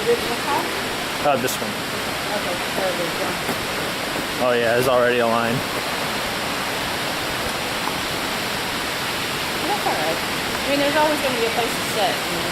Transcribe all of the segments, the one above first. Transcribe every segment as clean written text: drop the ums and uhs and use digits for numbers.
this one? This one. Okay, there we go. Oh yeah, there's already a line. That's alright. I mean, there's always going to be a place to sit. You know?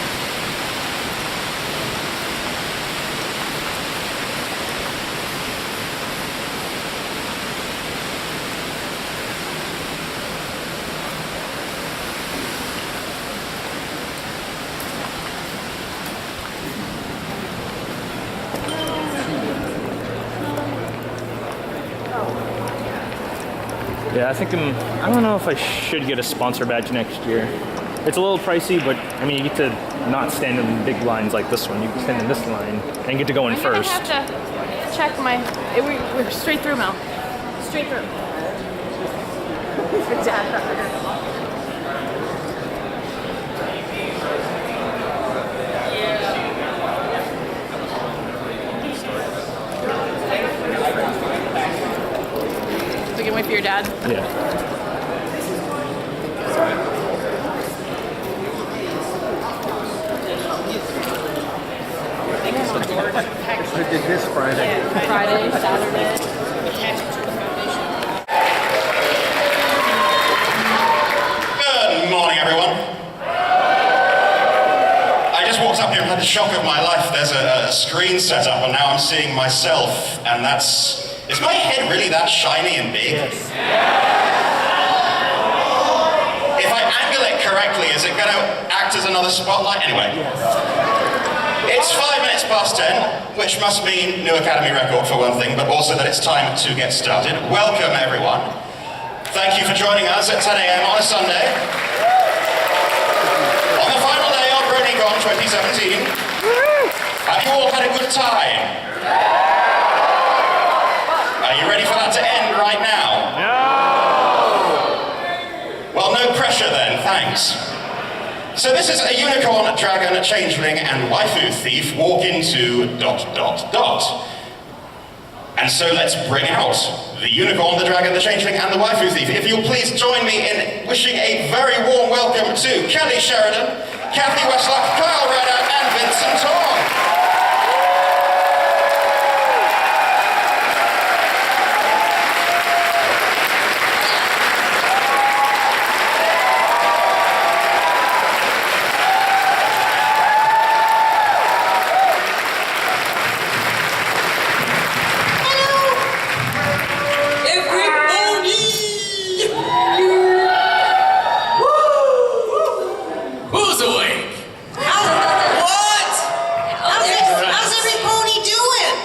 Yeah, I think I don't know if I should get a sponsor badge next year. It's a little pricey, but I mean, you get to not stand in big lines like this one. You can stand in this line and get to go in first. I have to check my. We're straight through, Mel. Straight through. Good job. We can wait for your dad. Yeah. We did this Friday. Friday, Saturday. Good morning, everyone. I just walked up here and had the shock of my life. There's a screen set up, and now I'm seeing myself, and that's... Is my head really that shiny and big? Yes. If I angle it correctly, is it going to act as another spotlight? Anyway. Yes. It's 5 minutes past 10, which must mean new Academy record for one thing, but also that it's time to get started. Welcome, everyone. Thank you for joining us at 10 a.m. on a Sunday. On the final day of BronyCon 2017. Have you all had a good time? Are you ready for that to end right now? No! Well, no pressure then, thanks. So this is a unicorn, dragon, changeling, and waifu thief walk into ... And so let's bring out the unicorn, the dragon, the changeling, and the waifu thief. If you'll please join me in wishing a very warm welcome to Kelly Sheridan, Kathy Westlock, Kyle Redder, and Vincent Tong. Who's awake? What? How's every pony doing?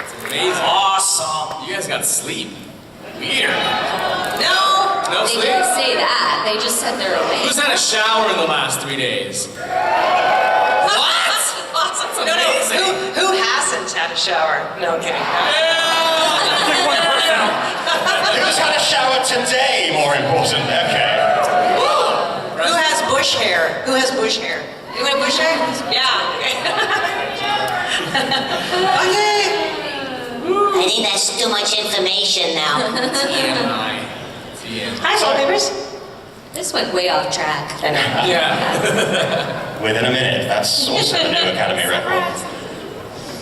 It's amazing. Awesome. You guys got sleep. Weird. No. No They sleep? didn't say that. They just said they're awake. Who's had a shower in the last 3 days? What? Awesome. No, amazing. who hasn't had a shower? No, I'm kidding. Who's had a shower today, more important? Okay. Who has bush hair? Who has bush hair? You have bush hair? Yeah. Okay. I think that's too much information now. TMI. Hi, wallpapers. This went way off track. Yeah. Within a minute, that's also the new Academy record.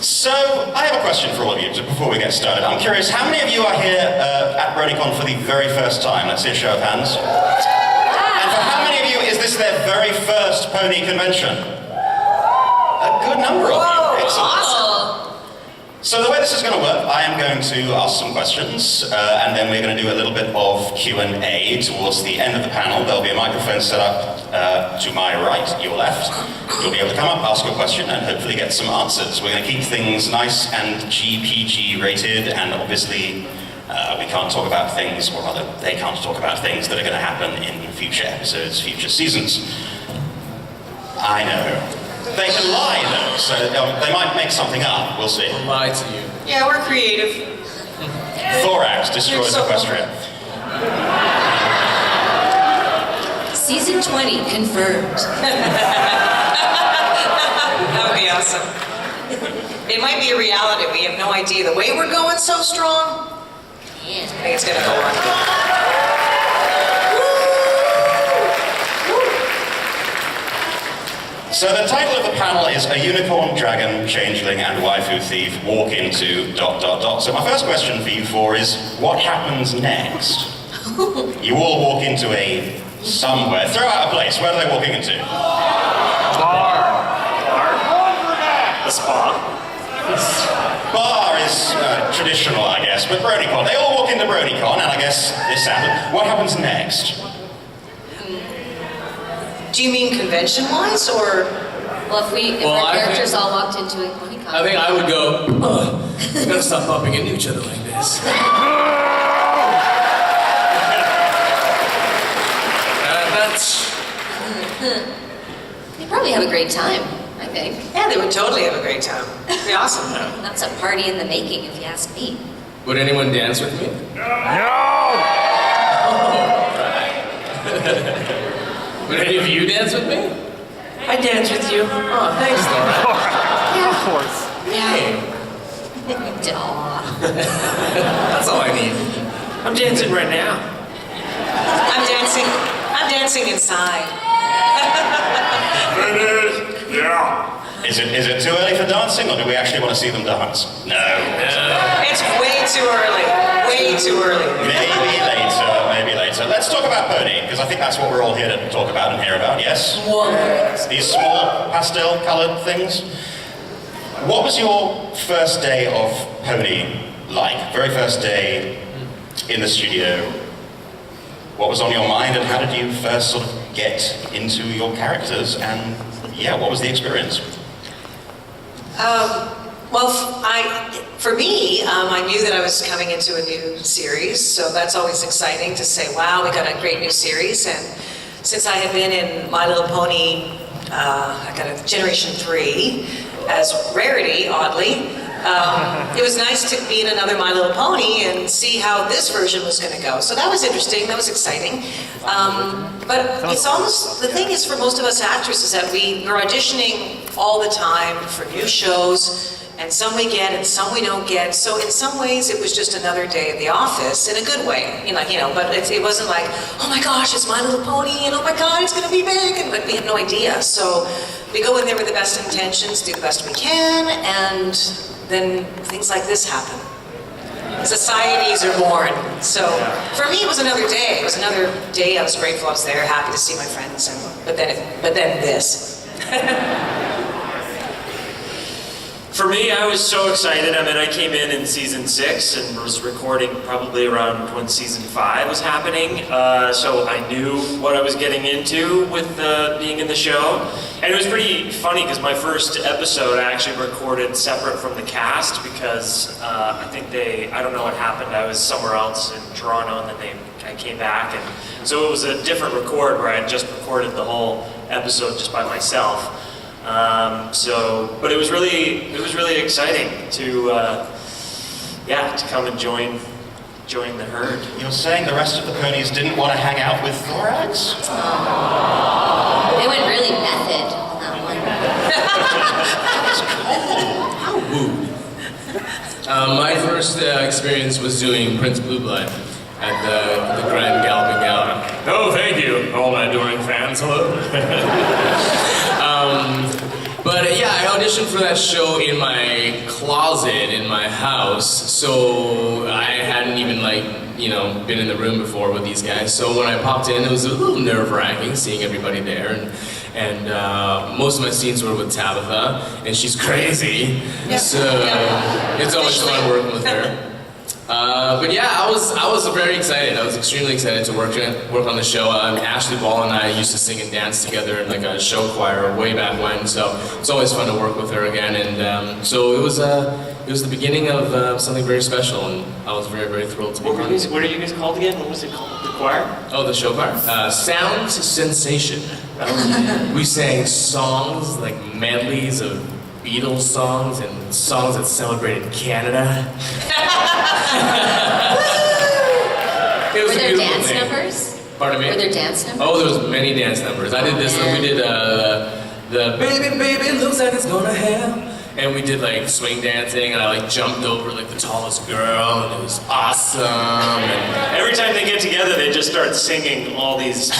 So, I have a question for all of you before we get started. I'm curious, how many of you are here at BronyCon for the very first time? Let's see a show of hands. And for how many of you is this their very first pony convention? A good number of you. Excellent. Awesome. So the way this is going to work, I am going to ask some questions, and then we're going to do a little bit of Q&A towards the end of the panel. There'll be a microphone set up to my right, your left. You'll be able to come up, ask a question, and hopefully get some answers. We're going to keep things nice and GPG rated, and obviously we can't talk about things, or rather, they can't talk about things that are going to happen in future episodes, future seasons. I know. They can lie, though, so they might make something up. We'll see. Lie to you. Yeah, we're creative. Thorax destroys Equestria. Season 20 confirmed. That would be awesome. It might be a reality. We have no idea. The way we're going so strong, I think it's going to go on. So So the title of the panel is A Unicorn, Dragon, Changeling, and Waifu Thief Walk Into ... So my first question for you four is, what happens next? You all walk into a somewhere. Throw out a place. Where are they walking into? The spa. Bar is traditional, I guess, but BronyCon. They all walk into BronyCon, and I guess this happened. What happens next? Do you mean convention-wise, or? Well, if Well, our I characters think- all walked into a BronyCon. I think I would go, we gotta stop bumping into each other like this. That's... They probably have a great time, I think. Yeah, they would totally have a great time. It'd be awesome. That's a party in the making, if you ask me. Would anyone dance with me? Would any of you dance with me? I dance with you. Oh, thanks, Laura. Of course. Yay. Aw. That's all I need. I'm dancing right now. I'm dancing inside. Is it too early for dancing, or do we actually want to see them dance? No. It's way too early. Way too early. Maybe later. Let's talk about Pony, because I think that's what we're all here to talk about and hear about, yes? These small pastel-coloured things. What was your first day of Pony like? Very first day in the studio. What was on your mind, and how did you first sort of get into your characters, and yeah, what was the experience? Well, for me, I knew that I was coming into a new series, so that's always exciting to say, wow, we got a great new series. And since I had been in My Little Pony, I got a Generation 3 as Rarity, oddly, it was nice to be in another My Little Pony and see how this version was going to go. So that was interesting, that was exciting. But it's almost, the thing is for most of us actors is that we're auditioning all the time for new shows, and some we get and some we don't get. So in some ways it was just another day at the office in a good way, but it wasn't like, oh my gosh, it's My Little Pony, and oh my god, it's going to be big, and like we have no idea. So we go in there with the best intentions, do the best we can, and then things like this happen. Societies are born. So for me, it was another day. It was another day. I was grateful I was there, happy to see my friends, but then this. For me, I was so excited. I mean, I came in season 6 and was recording probably around when season 5 was happening. So I knew what I was getting into with being in the show. And it was pretty funny because my first episode I actually recorded separate from the cast because I don't know what happened. I was somewhere else in Toronto and then I came back. And so it was a different record where I just recorded the whole episode just by myself. But it was really exciting to come and join the herd. You're saying the rest of the ponies didn't want to hang out with Thorax? They went really method on that one. My first experience was doing Prince Blue Blood at the Grand Galloping Gala. Oh, thank you, all my adoring fans. Hello. But yeah, I auditioned for that show in my closet in my house, so I hadn't even been in the room before with these guys. So when I popped in, it was a little nerve-wracking seeing everybody there, and most of my scenes were with Tabitha, and she's crazy, so it's always fun working with her. But yeah, I was very excited. I was extremely excited to work on the show. Ashley Ball and I used to sing and dance together in like a show choir way back when, so it's always fun to work with her again. And so it was the beginning of something very special, and I was very, very thrilled to be part of it. What are you guys called again? What was it called? The choir? Oh, the show choir? Sound Sensation. We sang songs like medleys of Beatles songs and songs that celebrated Canada. Were there dance numbers? Pardon me? Were there dance numbers? Oh, there was many dance numbers. I did this one. We did the baby, baby, looks like it's gonna hail. and we did like swing dancing, and I like jumped over like the tallest girl, and it was awesome. And Every time they get together, they just start singing all these,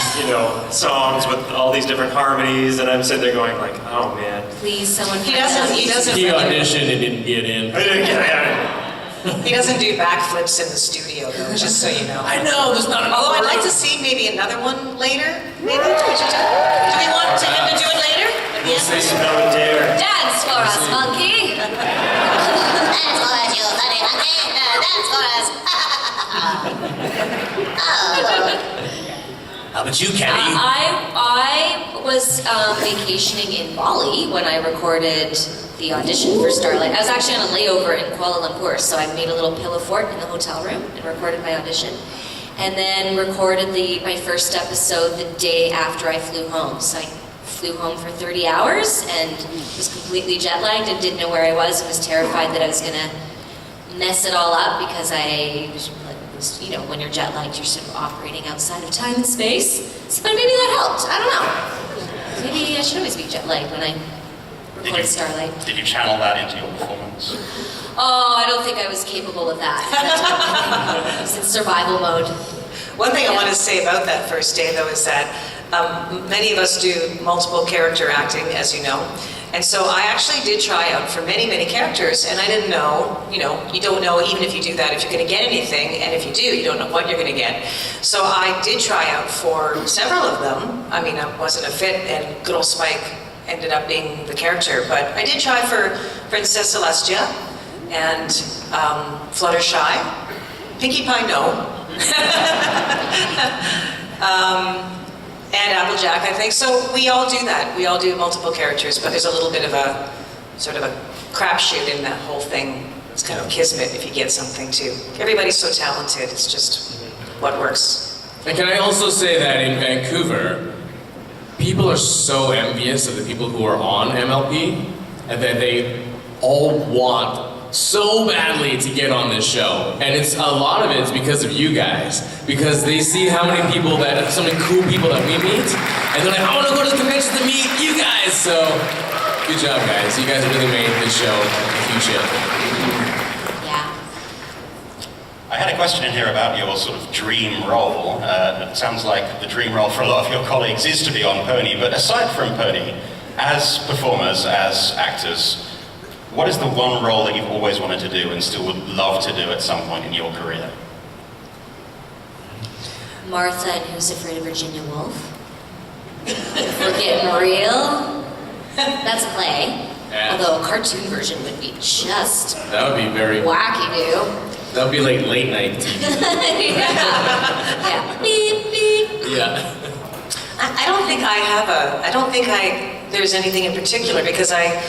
songs with all these different harmonies, and I'm sitting there going like, oh man. Please, someone. He doesn't he auditioned and didn't get in. I didn't get it. He doesn't do backflips in the studio, though, just so you know. I know, there's not enough Although I'd room. like to see maybe another one later. Maybe. Do we want him to do it later? We'll see. No dare. Dance for us, monkey. That's for us, you honey monkey. That's for us. How about you, Kenny? I was vacationing in Bali when I recorded the audition for Starlight. I was actually on a layover in Kuala Lumpur, so I made a little pillow fort in the hotel room and recorded my audition. And then recorded my first episode the day after I flew home. So I flew home for 30 hours and was completely jet lagged and didn't know where I was and was terrified that I was gonna mess it all up because I was, when you're jet lagged, you're sort of operating outside of time and space. So maybe that helped. I don't know. Maybe I should always be jet lagged when I record Starlight. Did you channel that into your performance? Oh, I don't think I was capable of that. I was in survival mode. One thing I want to say about that first day, though, is that many of us do multiple character acting, as you know. And so I actually did try out for many, many characters, and I didn't know, you don't know even if you do that if you're going to get anything, and if you do, you don't know what you're going to get. So I did try out for several of them. I mean, I wasn't a fit, and good old Spike ended up being the character, but I did try for Princess Celestia, and Fluttershy, Pinkie Pie, no. And Applejack, I think. So we all do that. We all do multiple characters, but there's a little bit of a sort of a crapshoot in that whole thing. It's kind of kismet if you get something too. Everybody's so talented. It's just what works. And can I also say that in Vancouver, people are so envious of the people who are on MLP, and that they all want so badly to get on this show. And it's a lot of it is because of you guys. Because they see how many people so many cool people that we meet, and they're like, I want to go to the convention to meet you guys. So, good job, guys. You guys really made this show a huge hit. Yeah. I had a question in here about your sort of dream role. It sounds like the dream role for a lot of your colleagues is to be on Pony, but aside from Pony, as performers, as actors, what is the one role that you've always wanted to do and still would love to do at some point in your career? Martha and Who's Afraid of Virginia Woolf. If we're getting real, that's a play. Yeah. Although a cartoon version would be just That would be very... wacky-doo. That would be like late night TV. Yeah. Beep, beep. Yeah. I don't think there's anything in particular because I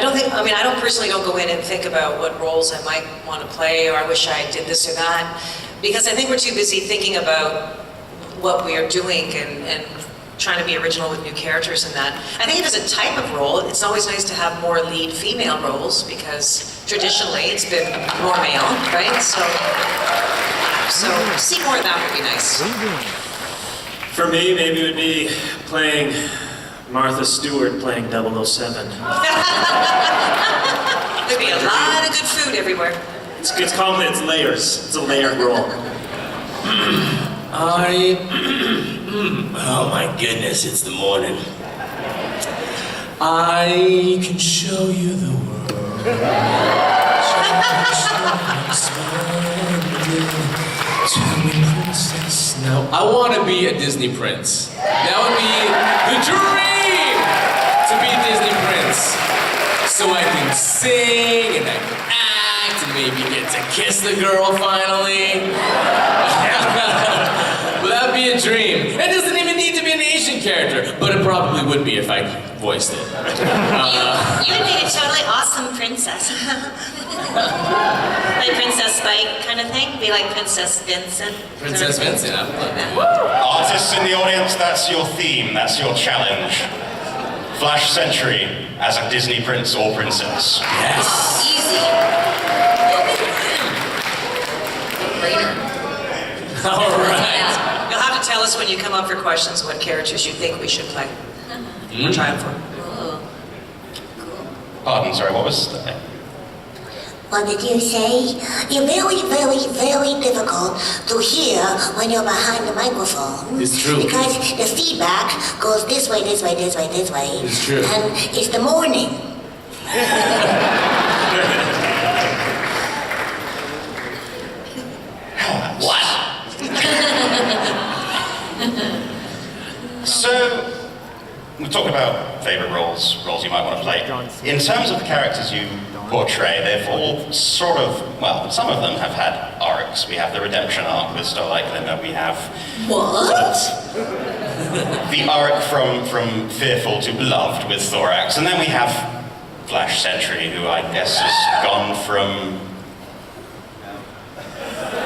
don't personally don't go in and think about what roles I might want to play or I wish I did this or that, because I think we're too busy thinking about what we are doing and trying to be original with new characters and that. I think if it's a type of role, it's always nice to have more lead female roles because traditionally it's been more male, right? So see more of that would be nice. For me, maybe it would be playing Martha Stewart playing 007. There'd be a lot of good food everywhere. It's layers. It's a layered role. Oh my goodness, it's the morning. I can show you the world. Tell me, princess, now. I want to be a Disney prince. That would be the dream, to be a Disney prince. So I can sing and I can act and maybe get to kiss the girl finally. But that would be a dream. It doesn't even need to be an Asian character, but it probably would be if I voiced it. You would be a totally awesome princess. Like Princess Spike kind of thing? Be like Princess Vincent? Princess Vincent, I would love that. Artists in the audience, that's your theme, that's your challenge. Flash Century as a Disney prince or princess. Yes. Easy. All right. You'll have to tell us when you come up for questions what characters you think we should play. Or try out for. Oh, cool. Pardon, sorry, what was that? What did you say? You're very, very, very difficult to hear when you're behind the microphone. It's true. Because the feedback goes this way, this way, this way, this way. It's true. And it's the morning. What? So, we talked about favorite roles you might want to play. In terms of the characters you portray, they've all sort of, well, some of them have had arcs. We have the redemption arc with Starlight Glimmer. We have What? the arc from fearful to beloved with Thorax, and then we have Flash Sentry, who I guess has gone from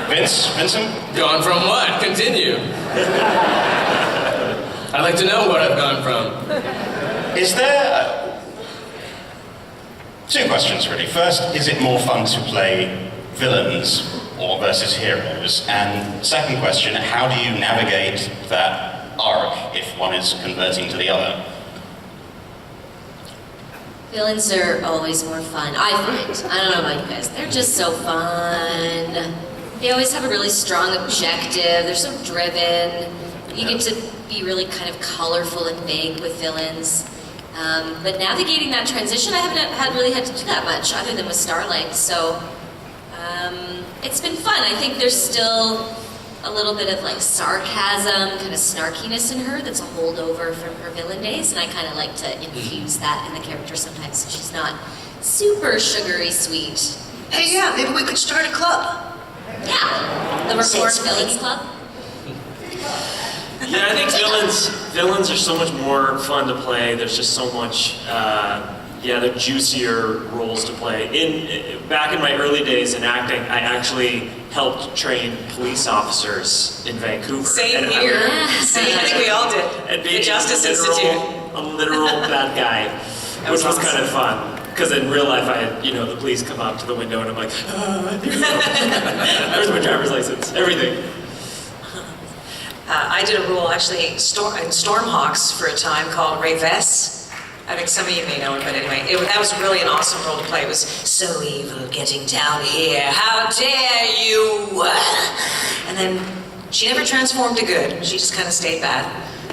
Vincent? Gone from what? Continue. I'd like to know what I've gone from. Is there... two questions, really. First, is it more fun to play villains or versus heroes? And second question, how do you navigate that arc if one is converting to the other? Villains are always more fun, I find. I don't know about you guys. They're just so fun. They always have a really strong objective. They're so driven. You get to be really kind of colorful and vague with villains. But navigating that transition, I haven't really had to do that much, other than with Starlight. So it's been fun. I think there's still a little bit of like sarcasm, kind of snarkiness in her that's a holdover from her villain days, and I kind of like to infuse that in the character sometimes, so she's not super sugary sweet. Hey, yeah, maybe we could start a club. Yeah, the Reformed Villains Club. Yeah, I think villains are so much more fun to play. There's just so much, they're juicier roles to play. Back in my early days in acting, I actually helped train police officers in Vancouver. Same here. Same, I think we all did. And The Justice Institute. A literal bad guy, which was kind of fun. Because in real life, the police come up to the window and I'm like, there's my driver's license, everything. I did a role actually in Stormhawks for a time called Ray Vess. I think some of you may know it, but anyway, that was really an awesome role to play. It was so evil getting down here. How dare you? And then she never transformed to good. She just kind of stayed bad.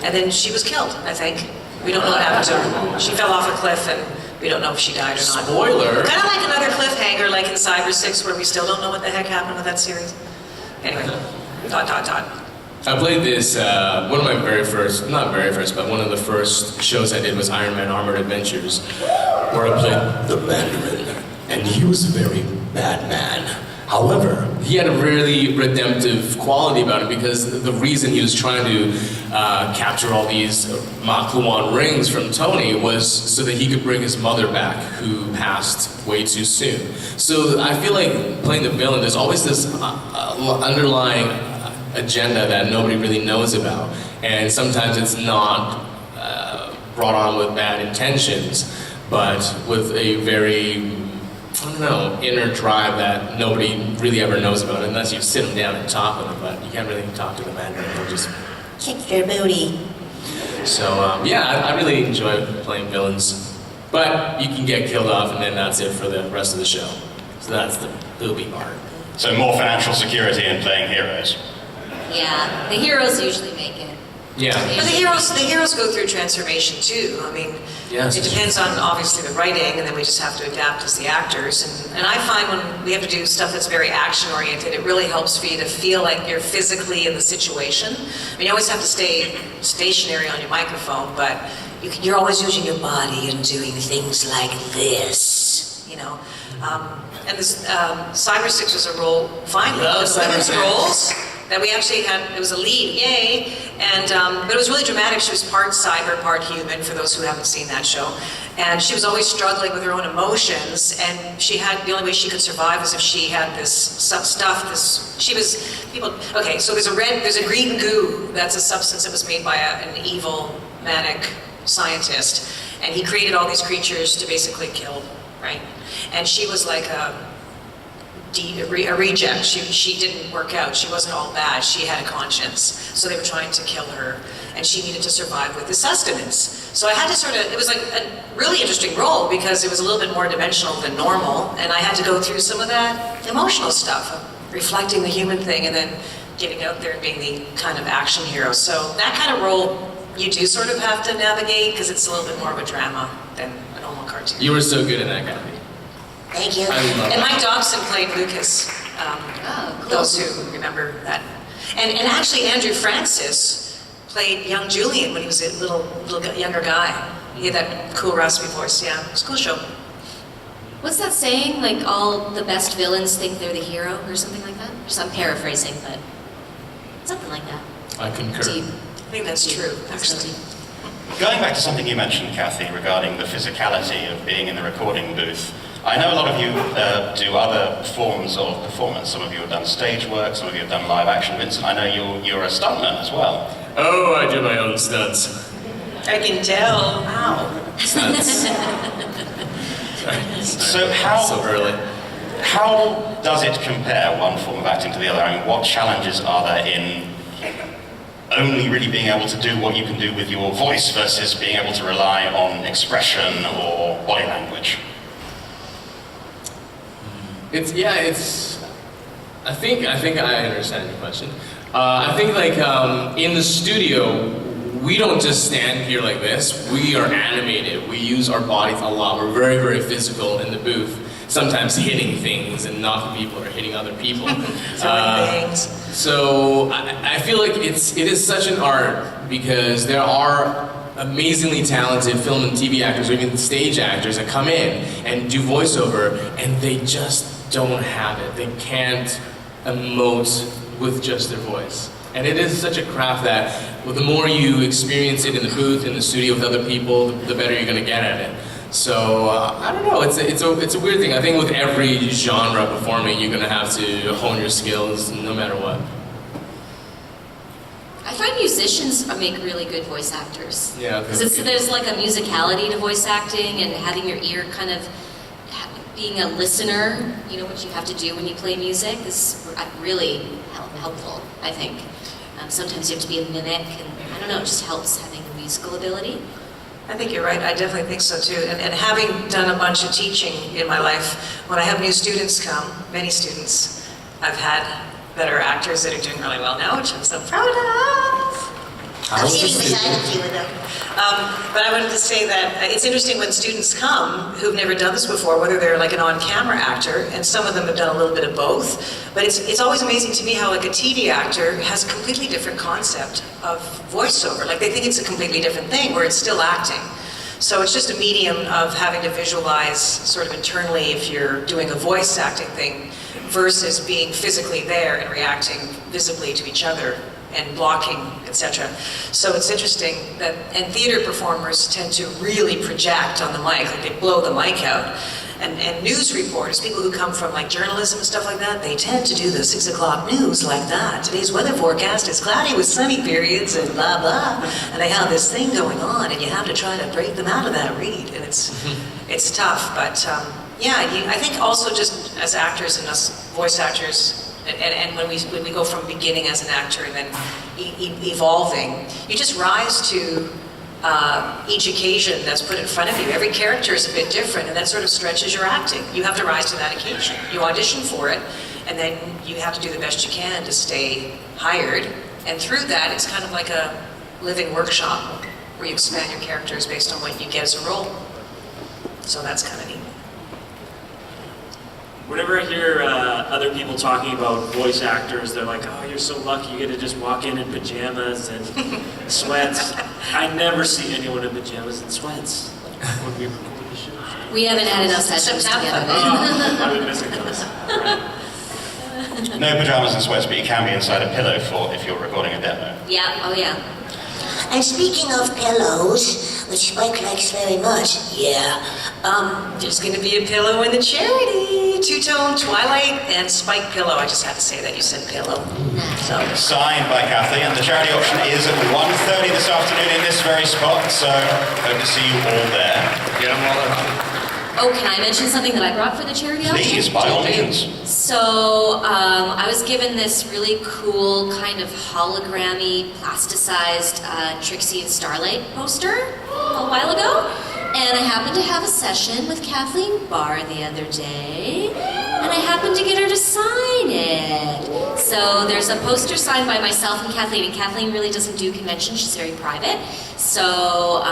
And then she was killed, I think. We don't know what happened to her. She fell off a cliff and we don't know if she died or not. Spoiler. Kind of like another cliffhanger like in Cyber 6 where we still don't know what the heck happened with that series. Anyway, ... I played this, one of my not very first, but one of the first shows I did was Iron Man Armored Adventures, where I played the Mandarin, and he was a very bad man. However, he had a really redemptive quality about him because the reason he was trying to capture all these Makluan rings from Tony was so that he could bring his mother back, who passed way too soon. So I feel like playing the villain, there's always this underlying agenda that nobody really knows about, and sometimes it's not brought on with bad intentions, but with a very, inner drive that nobody really ever knows about, unless you sit them down and talk with them, but you can't really talk to the Mandarin, they'll just Kick your booty. So, I really enjoy playing villains, but you can get killed off and then that's it for the rest of the show. So that's the booby part. So more financial security in playing heroes. Yeah, the heroes usually make it. Yeah. But the heroes go through transformation too. I mean, Yes. it depends on obviously the writing, and then we just have to adapt as the actors. And I find when we have to do stuff that's very action oriented, it really helps for you to feel like you're physically in the situation. I mean, you always have to stay stationary on your microphone, but you're always using your body and doing things like this, And this Cyber 6 was a role finally. Love It was women's Cyber 6. roles. That we actually had, it was a lead, yay, and, but it was really dramatic. She was part cyber, part human, for those who haven't seen that show. And she was always struggling with her own emotions, and the only way she could survive was if she had this okay, so there's a green goo, that's a substance that was made by an evil, manic scientist, and he created all these creatures to basically kill, right? And she was like a reject. She didn't work out. She wasn't all bad. She had a conscience. So they were trying to kill her, and she needed to survive with the sustenance. So I had to sort of, it was like a really interesting role because it was a little bit more dimensional than normal, and I had to go through some of that emotional stuff, of reflecting the human thing and then getting out there and being the kind of action hero. So that kind of role you do sort of have to navigate because it's a little bit more of a drama than a normal cartoon. You were so good in that, Kathy. Thank you. I love And that. Mike Dobson played Lucas, cool. those who remember that. And actually Andrew Francis played young Julian when he was a little younger guy. He had that cool raspy voice, yeah. It was a cool show. What's that saying? Like all the best villains think they're the hero or something like that? Just I'm paraphrasing, but something like that. I concur. Deep. I think that's true, actually. Going back to something you mentioned, Kathy, regarding the physicality of being in the recording booth, I know a lot of you do other forms of performance. Some of you have done stage work, some of you have done live action. Vincent, I know you're a stuntman as well. Oh, I do my own stunts. I can tell. Wow. Stunts. So how So early. how does it compare one form of acting to the other? I mean, what challenges are there in only really being able to do what you can do with your voice versus being able to rely on expression or body language? It's. I think I understand your question. I think like in the studio, we don't just stand here like this. We are animated. We use our bodies a lot. We're very, very physical in the booth. Sometimes hitting things and knocking people or hitting other people. Things. So I feel like it is such an art because there are amazingly talented film and TV actors or even stage actors that come in and do voiceover and they just don't have it. They can't emote with just their voice. And it is such a craft that the more you experience it in the booth, in the studio with other people, the better you're going to get at it. So I don't know. It's a weird thing. I think with every genre performing, you're gonna have to hone your skills no matter what. I find musicians make really good voice actors. Yeah. Because there's like a musicality to voice acting and having your ear kind of being a listener, you know, what you have to do when you play music is really helpful, I think. Sometimes you have to be a mimic and I don't know, it just helps having a musical ability. I think you're right. I definitely think so too. And having done a bunch of teaching in my life, when I have new students come, many students I've had that are actors that are doing really well now, which I'm so proud of. I'm sitting beside a few of them. But I wanted to say that it's interesting when students come who've never done this before, whether they're like an on-camera actor, and some of them have done a little bit of both, but it's always amazing to me how like a TV actor has a completely different concept of voiceover. Like they think it's a completely different thing where it's still acting. So it's just a medium of having to visualize sort of internally if you're doing a voice acting thing versus being physically there and reacting visibly to each other and blocking, etc. So it's interesting that, and theater performers tend to really project on the mic, like they blow the mic out. And news reporters, people who come from like journalism and stuff like that, they tend to do the 6 o'clock news like that. Today's weather forecast is cloudy with sunny periods and blah, blah. And they have this thing going on and you have to try to break them out of that read. And it's tough, but yeah, I think also just as actors and us voice actors, and when we go from beginning as an actor and then evolving, you just rise to each occasion that's put in front of you. Every character is a bit different, and that sort of stretches your acting. You have to rise to that occasion. You audition for it, and then you have to do the best you can to stay hired. And through that, it's kind of like a living workshop where you expand your characters based on what you get as a role. So that's kind of neat. Whenever I hear other people talking about voice actors, they're like, oh, you're so lucky you get to just walk in pajamas and sweats. I never see anyone in pajamas and sweats when we record the show. We haven't had enough sessions together. I've been missing those. Right. No pajamas and sweats, but you can be inside a pillow for if you're recording a demo. Yeah, oh yeah. And speaking of pillows, which Spike likes very much, There's going to be a pillow in the charity. Two-tone Twilight and Spike pillow. I just had to say that you said pillow. So. Signed by Kathy, and the charity auction is at 1:30 this afternoon in this very spot, so hope to see you all there. Get them all out. Oh, can I mention something that I brought for the charity auction? Please, by all means. So, I was given this really cool kind of hologrammy, plasticized Trixie and Starlight poster a while ago. And I happened to have a session with Kathleen Barr the other day, and I happened to get her to sign it. So there's a poster signed by myself and Kathleen really doesn't do conventions, she's very private. So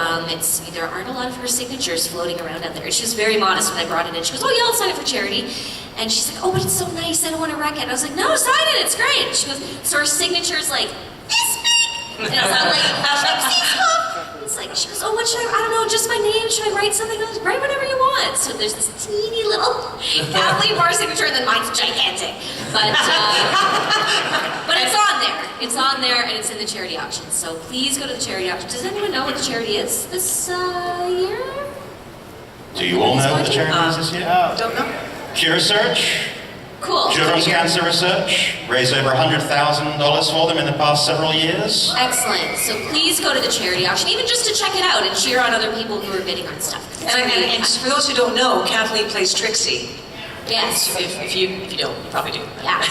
there aren't a lot of her signatures floating around out there. She was very modest when I brought it in. She goes, oh yeah, I'll sign it for charity. And she's like, oh, but it's so nice, I don't want to wreck it. And I was like, no, sign it, it's great. She goes, so her signature's like this big. And I'm like, it's like, she goes, oh, what should I don't know, just my name, should I write something? I was, write whatever you want. So there's this teeny little Kathleen Barr signature, and then mine's gigantic. But it's on there. It's on there, and it's in the charity auction. So please go to the charity auction. Does anyone know what the charity is this year? Do you all know what the charity is this year? Don't know. Cure Research. Cool. Children's Cancer Research. Raised over $100,000 for them in the past several years. Excellent. So please go to the charity auction, even just to check it out and cheer on other people who are bidding on stuff. And for those who don't know, Kathleen plays Trixie. Yes. If you don't, you probably do. Yeah.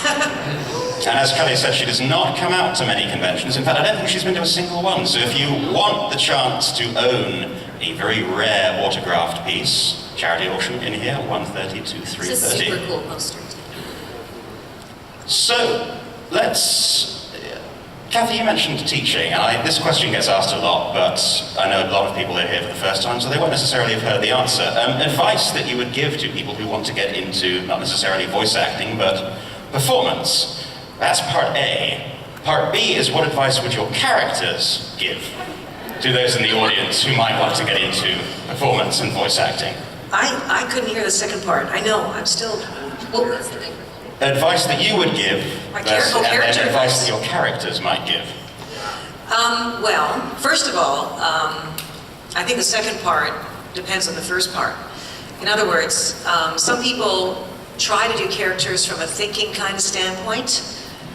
And as Kelly said, she does not come out to many conventions. In fact, I don't think she's been to a single one. So if you want the chance to own a very rare autographed piece, charity auction in here, 1:30 to 3:30. It's a super cool poster. So, Kathy, you mentioned teaching, and this question gets asked a lot, but I know a lot of people are here for the first time, so they won't necessarily have heard the answer. Advice that you would give to people who want to get into, not necessarily voice acting, but performance. That's part A. Part B is, what advice would your characters give to those in the audience who might want to get into performance and voice acting? I couldn't hear the second part. I know, I'm still... Advice that you would give, and then advice that your characters might give. Well, first of all, I think the second part depends on the first part. In other words, some people try to do characters from a thinking kind of standpoint,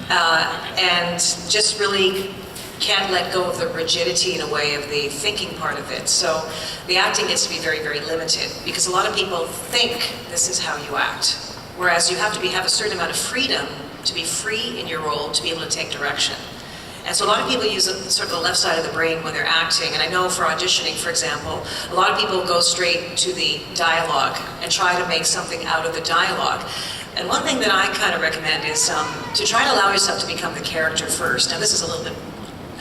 and just really can't let go of the rigidity in a way of the thinking part of it. So the acting gets to be very, very limited, because a lot of people think this is how you act. Whereas you have to have a certain amount of freedom to be free in your role, to be able to take direction. And so a lot of people use sort of the left side of the brain when they're acting. And I know for auditioning, for example, a lot of people go straight to the dialogue and try to make something out of the dialogue. And one thing that I kind of recommend is to try to allow yourself to become the character first. Now this is a little bit,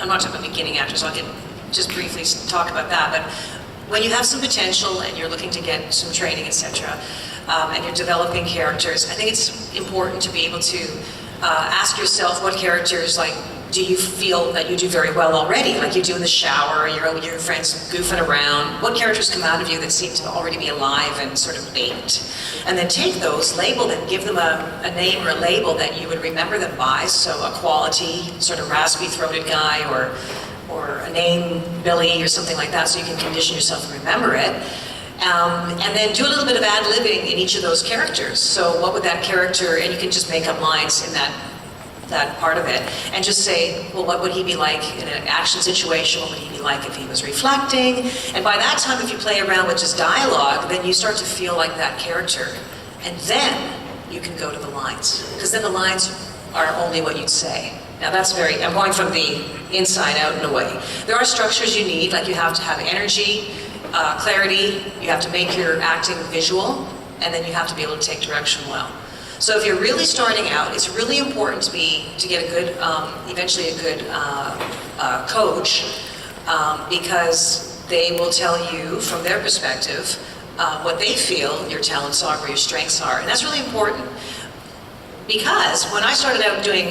I'm not talking about beginning actors, so I can just briefly talk about that. But when you have some potential and you're looking to get some training, etc., and you're developing characters, I think it's important to be able to ask yourself what characters, like, do you feel that you do very well already? Like you do in the shower, you're with your friends goofing around. What characters come out of you that seem to already be alive and sort of baked? And then take those, label them, give them a name or a label that you would remember them by. So a quality, sort of raspy-throated guy, or a name, Billy, or something like that, so you can condition yourself to remember it. And then do a little bit of ad-libbing in each of those characters. So what would that character, and you can just make up lines in that part of it, and just say, well, what would he be like in an action situation? What would he be like if he was reflecting? And by that time, if you play around with just dialogue, then you start to feel like that character. And then you can go to the lines, because then the lines are only what you'd say. Now that's I'm going from the inside out in a way. There are structures you need, like you have to have energy, clarity, you have to make your acting visual, and then you have to be able to take direction well. So if you're really starting out, it's really important to get a good, eventually a good coach, because they will tell you from their perspective what they feel your talents are, where your strengths are, and that's really important. Because when I started out doing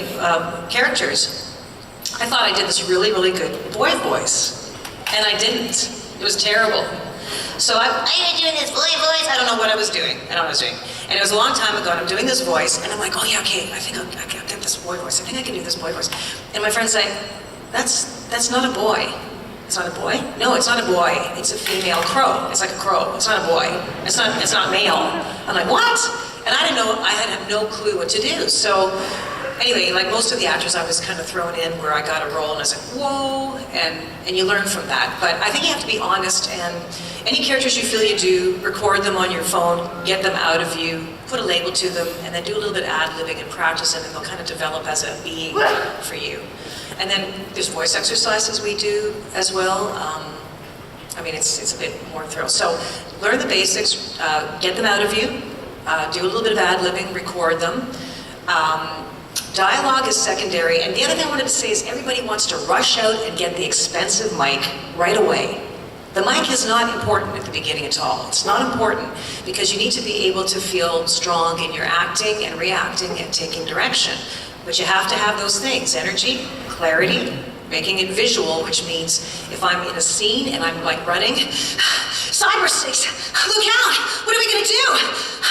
characters, I thought I did this really, really good boy voice, and I didn't. It was terrible. So I'm doing this boy voice. I don't know what I was doing. And it was a long time ago, and I'm doing this voice, and I'm like, oh yeah, okay, I think I can get this boy voice. I think I can do this boy voice. And my friends say, that's not a boy. It's not a boy? No, it's not a boy. It's a female crow. It's like a crow. It's not a boy. It's not male. I'm like, what? And I didn't know, I had no clue what to do. So anyway, like most of the actors, I was kind of thrown in where I got a role and I was like, whoa, and you learn from that. But I think you have to be honest, and any characters you feel you do, record them on your phone, get them out of you, put a label to them, and then do a little bit of ad-libbing and practice them, and they'll kind of develop as a being for you. And then there's voice exercises we do as well. I mean, it's a bit more thorough. So learn the basics, get them out of you, do a little bit of ad-libbing, record them. Dialogue is secondary, and the other thing I wanted to say is everybody wants to rush out and get the expensive mic right away. The mic is not important at the beginning at all. It's not important because you need to be able to feel strong in your acting and reacting and taking direction. But you have to have those things: energy, clarity, making it visual, which means if I'm in a scene and I'm like running, cyberspace, look out, what are we gonna do?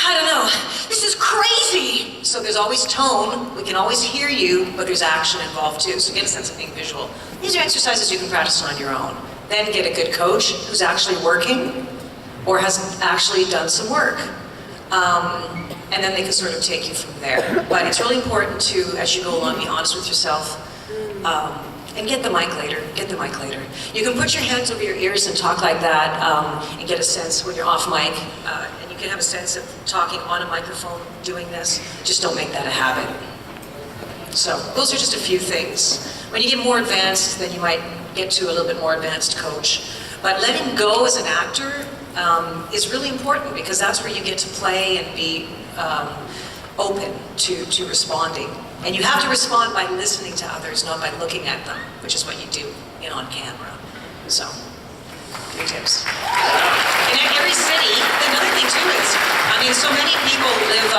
I don't know, this is crazy. So there's always tone, we can always hear you, but there's action involved too, so get a sense of being visual. These are exercises you can practice on your own. Then get a good coach who's actually working or has actually done some work. And then they can sort of take you from there. But it's really important to, as you go along, be honest with yourself. And get the mic later, get the mic later. You can put your hands over your ears and talk like that and get a sense when you're off mic. And you can have a sense of talking on a microphone, doing this. Just don't make that a habit. So those are just a few things. When you get more advanced, then you might get to a little bit more advanced coach. But letting go as an actor is really important because that's where you get to play and be open to responding. And you have to respond by listening to others, not by looking at them, which is what you do on camera. So, 3 tips. In every city, another thing too is, I mean, so many people live,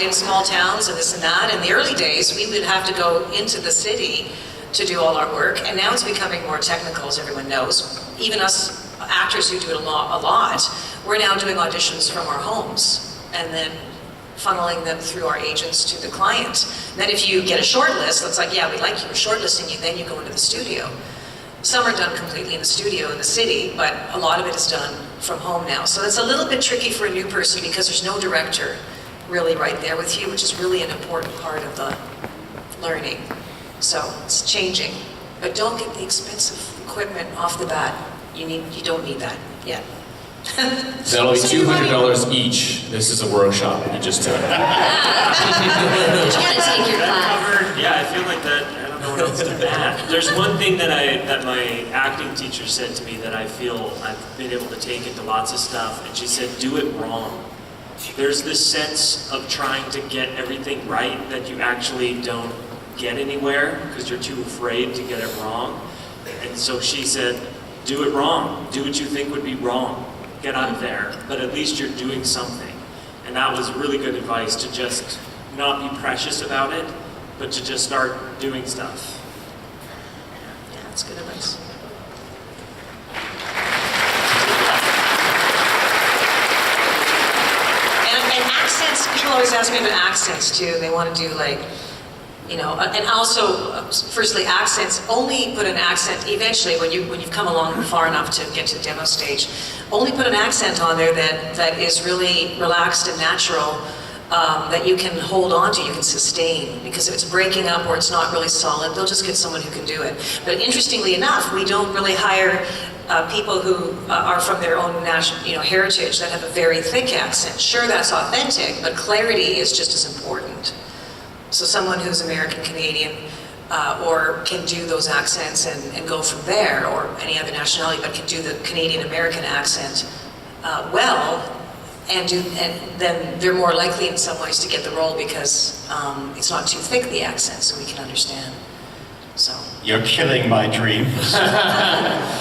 in small towns and this and that. In the early days, we would have to go into the city to do all our work, and now it's becoming more technical, as everyone knows. Even us actors who do it a lot, we're now doing auditions from our homes, and then funneling them through our agents to the client. Then if you get a short list, it's like, yeah, we like you, we're shortlisting you, then you go into the studio. Some are done completely in the studio in the city, but a lot of it is done from home now. So it's a little bit tricky for a new person because there's no director really right there with you, which is really an important part of the learning. So it's changing, but don't get the expensive equipment off the bat. You don't need that yet. That'll be $200 each. This is a workshop you just took. You gotta take your class. Yeah, I feel like that. I don't know what else to add. There's one thing that my acting teacher said to me that I feel I've been able to take into lots of stuff, and she said, "Do it wrong." There's this sense of trying to get everything right that you actually don't get anywhere because you're too afraid to get it wrong. And so she said, "Do it wrong. Do what you think would be wrong. Get out there, but at least you're doing something." And that was really good advice, to just not be precious about it, but to just start doing stuff. Yeah, that's good advice. And accents, people always ask me about accents too. They want to do and also, firstly, accents, only put an accent, eventually, when you've come along far enough to get to the demo stage, only put an accent on there that is really relaxed and natural, that you can hold on to, you can sustain. Because if it's breaking up or it's not really solid, they'll just get someone who can do it. But interestingly enough, we don't really hire people who are from their own national, heritage that have a very thick accent. Sure, that's authentic, but clarity is just as important. So someone who's American Canadian or can do those accents and go from there, or any other nationality, but can do the Canadian American accent well, and then they're more likely in some ways to get the role because it's not too thick, the accent, so we can understand. So You're killing my dreams.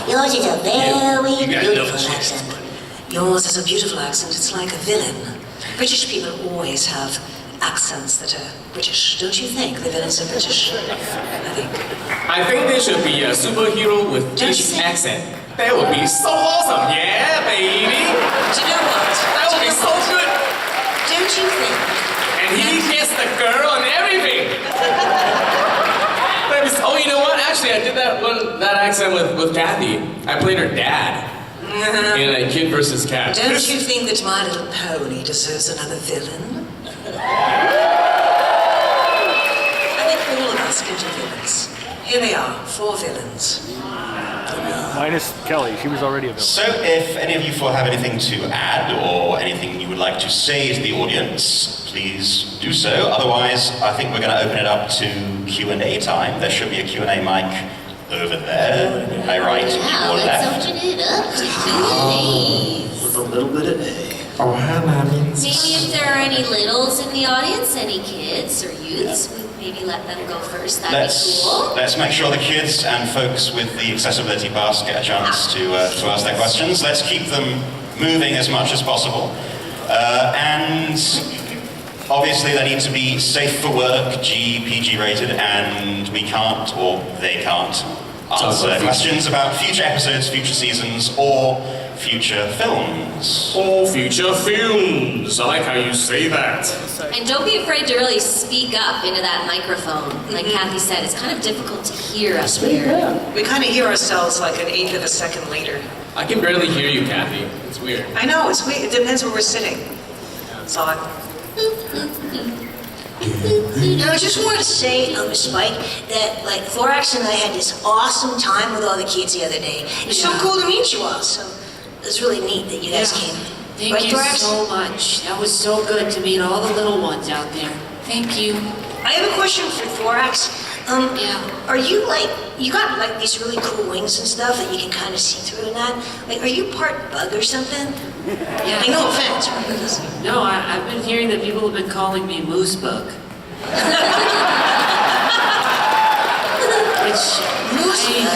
Yours is a very You got beautiful no chance, accent. yours is a beautiful accent. It's like a villain. British people always have accents that are British, don't you think? The villains are British, I think there should be a superhero with Don't you this think? accent. That would be so awesome. Yeah, baby. Do you know what? That would be so good. Don't you think? And he gets the girl and everything. Oh, you know what? Actually, I did that accent with Kathy. I played her dad in a Kid vs. Cat. Don't you think that My Little Pony deserves another villain? let's get to villains. Here they are, 4 villains. Minus Kelly, she was already a villain. So if any of you four have anything to add or anything you would like to say to the audience, please do so. Otherwise, I think we're going to open it up to Q&A time. There should be a Q&A mic over there. My right, Wow, your let's left. open it up to Q&As. With a little bit of A. Oh, Hannah means... Maybe if there are any littles in the audience, any kids or youths, we maybe let them go first. That'd be cool. Let's make sure the kids and folks with the accessibility pass get a chance to ask their questions. Let's keep them moving as much as possible. And obviously they need to be safe for work, PG rated, and we can't, or they can't, answer questions about future episodes, future seasons, or future films. Oh, future films. I like how you say that. And don't be afraid to really speak up into that microphone. Like Kathy said, it's kind of difficult to hear up here. We kind of hear ourselves like an eighth of a second later. I can barely hear you, Kathy. It's weird. I know, it's weird. It depends where we're sitting. It's odd. And I just wanted to say, Spike, that like Thorax and I had this awesome time with all the kids the other day. It's so cool to meet you all. So it's really neat that you guys came. Thank Right, you Thorax? so much. That was so good to meet all the little ones out there. Thank you. I have a question for Thorax. Are you like, you got like these really cool wings and stuff that you can kind of see through and that? Like, are you part bug or something? Yeah. Like, no offense. No, I've been hearing that people have been calling me Moose Bug. Which I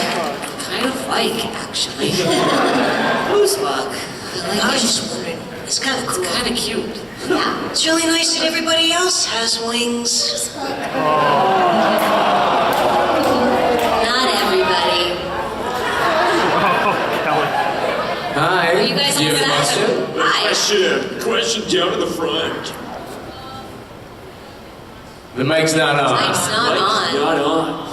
kind of like, actually. Moose Bug. I was just wondering. It's kind of cool. It's kind of cute. Yeah. It's really nice that everybody else has wings. Not everybody. Hi. Are you guys Do you have a all set? question? Hi. Question down in the front. The mic's not on. Mike's not on. Not on.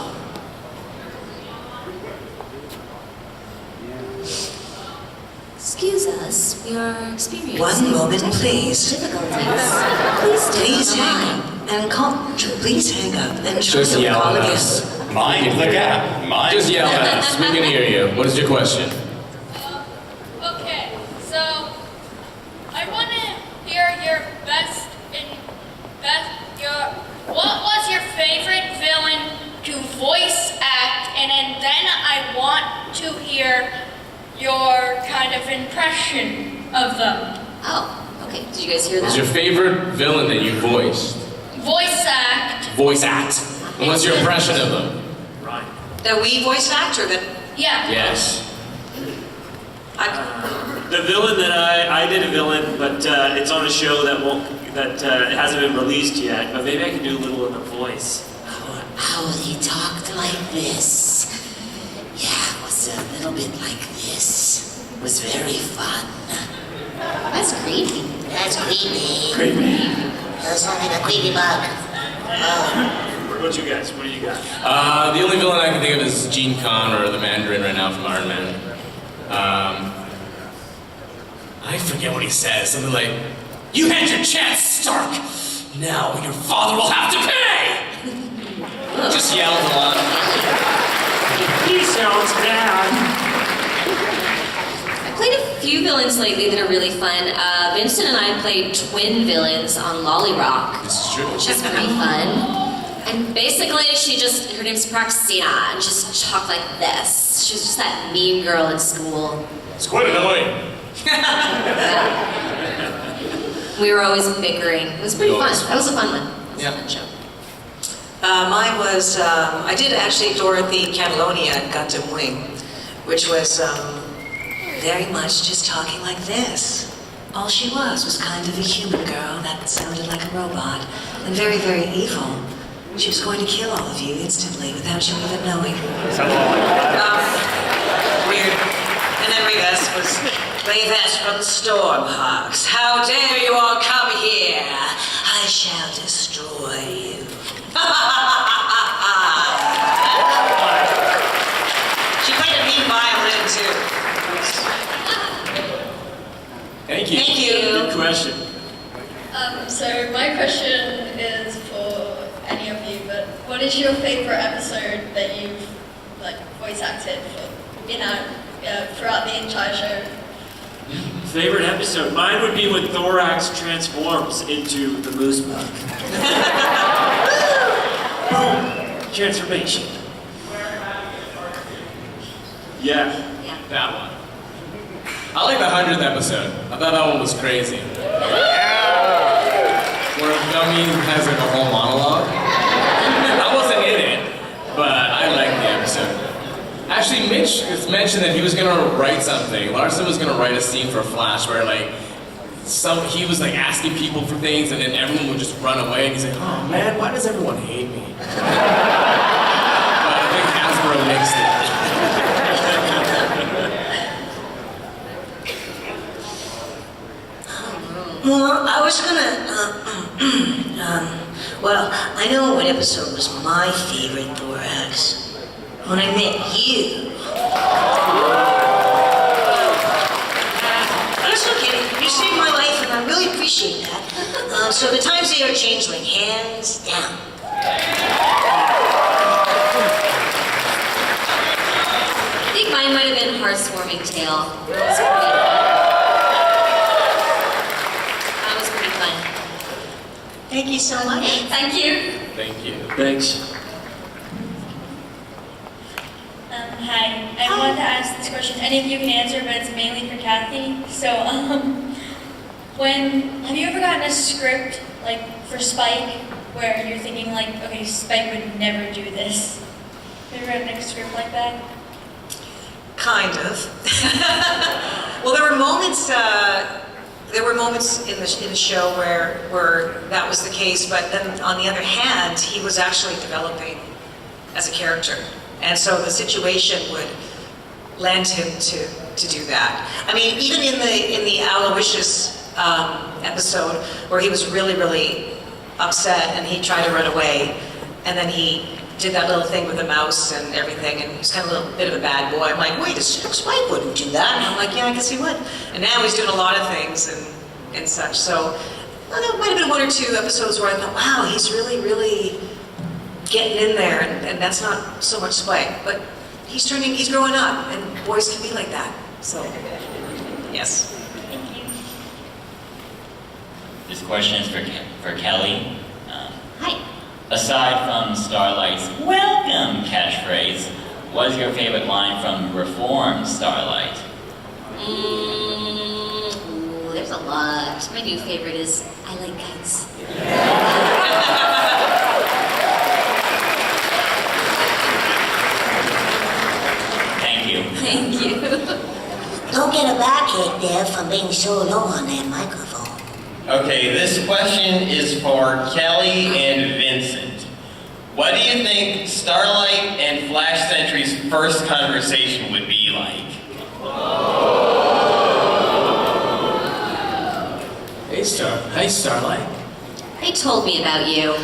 Excuse us, we are experiencing 1 moment, please. difficulties. Please stay on the line. And call. Please hang up and try Just to yell call at again. us. Mind the gap. Mind Just the yell gap. at us. We can hear you. What is your question? Okay, so I want to hear your what was your favorite villain to voice act, and then I want to hear your kind of impression of them. Oh, okay. Did you guys hear What's that? your favorite villain that you voiced? Voice act. Voice act. And what's your impression of them? Right. That we voice actor that Yeah. Yes. The villain that I did a villain, but it's on a show that it hasn't been released yet. But maybe I can do a little in the voice. How he talked like this. Yeah, it was a little bit like this. It was very fun. That's creepy. That's creepy. Creepy. That sounds like a creepy bug. What you guys? What do you got? The only villain I can think of is Gene Con or the Mandarin right now from Iron Man. I forget what he says. Something like, "You had your chance, Stark. Now your father will have to pay." Just yells a lot. He sounds bad. I played a few villains lately that are really fun. Vincent and I played twin villains on Lolly Rock, This is true. which is pretty fun. And basically, her name's Praxina, and she just talked like this. She was just that mean girl in school. It's quite annoying. We were always bickering. It was pretty fun. That was a fun one. It was Yeah. a fun show. mine was, I did actually Dorothy Catalonia at Gundam Wing, which was very much just talking like this. All she was kind of a human girl that sounded like a robot and very, very evil. She was going to kill all of you instantly without you even knowing. Weird. And then Rivas was Rivas from Stormhawks. How dare you all come here? I shall destroy you. She played a mean violin too. Thank you. Thank you. Good question. So my question is for any of you, but what is is your favorite episode that you've like voice acted for, throughout the entire show? Favorite episode? Mine would be when Thorax transforms into the moose bug. Boom! Transformation. Yeah, That one. I like the 100th episode. I thought that one was crazy. Where Dummy has like a whole monologue. I wasn't in it, but I liked the episode. Actually, Mitch has mentioned that he was gonna write something. Larson was gonna write a scene for Flash where like he was like asking people for things and then everyone would just run away and he's like, oh man, why does everyone hate me? But I think Hasbro nixed it. Well, I was gonna, well, I know what episode was my favorite, Thorax. When I met you. That's okay. You saved my life, and I really appreciate that. So the Times They Are Changling, hands down. I think mine might have been Heartswarming Tale. That was pretty fun. Thank you so much. Thank you. Thank you. Thanks. Hi, I wanted to ask this question. Any of you can answer, but it's mainly for Kathy. So, have you ever gotten a script, like, for Spike, where you're thinking, like, okay, Spike would never do this? Have you ever gotten a script like that? Kind of. Well, there were moments in the show where that was the case, but then on the other hand, he was actually developing as a character. And so the situation would lend him to do that. I mean, even in the Aloysius episode where he was really, really upset and he tried to run away, and then he did that little thing with the mouse and everything, and he's kind of a little bit of a bad boy. I'm like, wait, Spike wouldn't do that. And I'm like, yeah, I guess he would. And now he's doing a lot of things and such. So well, there might have been one or two episodes where I thought, wow, he's really, really getting in there, and that's not so much Spike, but he's growing up, and boys can be like that. So, yes. Thank you. This question is for Kelly. Hi. Aside from Starlight's "Welcome" catchphrase, what is your favorite line from Reformed Starlight? Ooh, there's a lot. My new favorite is I like kites. Thank you. Thank you. Don't get a backache there from being so low on that microphone. Okay, this question is for Kelly and Vincent. What do you think Starlight and Flash Sentry's first conversation would be like? Hey, Starlight. They told me about you.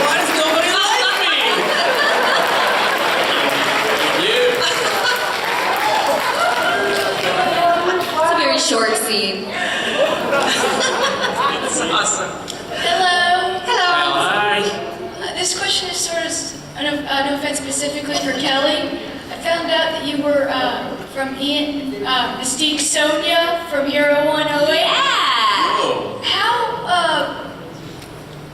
Why does nobody like me? It's a very short scene. It's awesome. Hello. Hi. This question is sort of, no offense, specifically for Kelly. I found out that you were from Mystique Sonia from Hero 108. Yeah! How